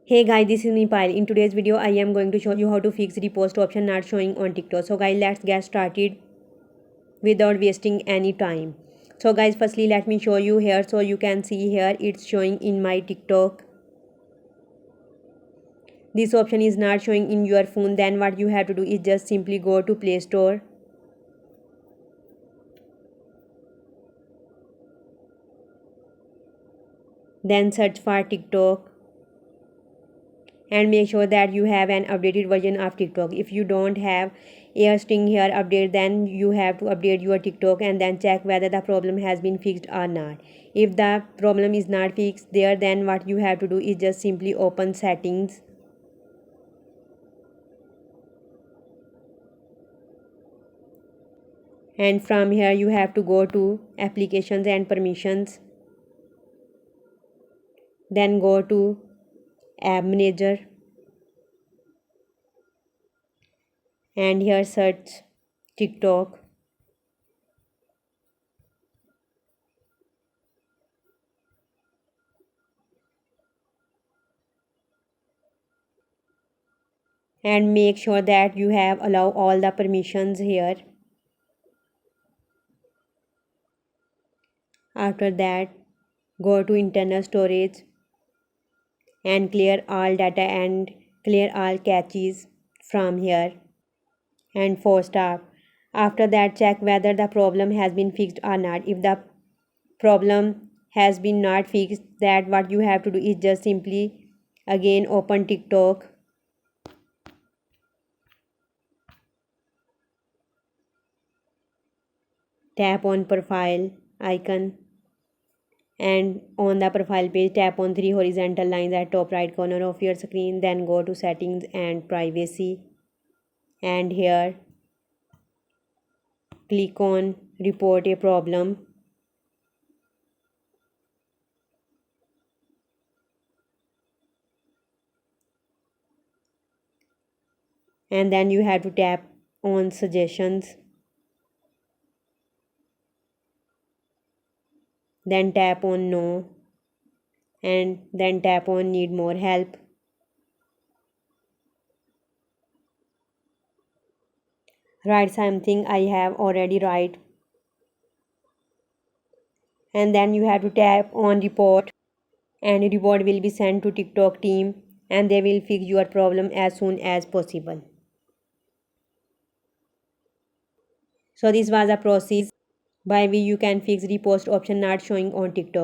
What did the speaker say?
Hey guys, this is me Pile. In today's video, I am going to show you how to fix the post option not showing on TikTok. So guys, let's get started without wasting any time. So guys, firstly let me show you here. So you can see here it's showing in my TikTok. This option is not showing in your phone. Then what you have to do is just simply go to Play Store. Then search for TikTok. And make sure that you have an updated version of TikTok. If you don't have AirString here update, then you have to update your TikTok and then check whether the problem has been fixed or not. If the problem is not fixed there, then what you have to do is just simply open settings. And from here you have to go to applications and permissions. Then go to app manager. And here search TikTok. And make sure that you have allow all the permissions here. After that, go to internal storage and clear all data and clear all caches from here and force stop. After that, check whether the problem has been fixed or not. If the problem has been not fixed, that what you have to do is just simply again open TikTok. Tap on profile icon. And on the profile page, tap on three horizontal lines at top right corner of your screen. Then go to settings and privacy. And here click on report a problem. And then you have to tap on suggestions. Then tap on no. And then tap on need more help. Write something I have already write. And then you have to tap on report. And report will be sent to TikTok team and they will fix your problem as soon as possible. So this was a process by which you can fix repost option not showing on TikTok.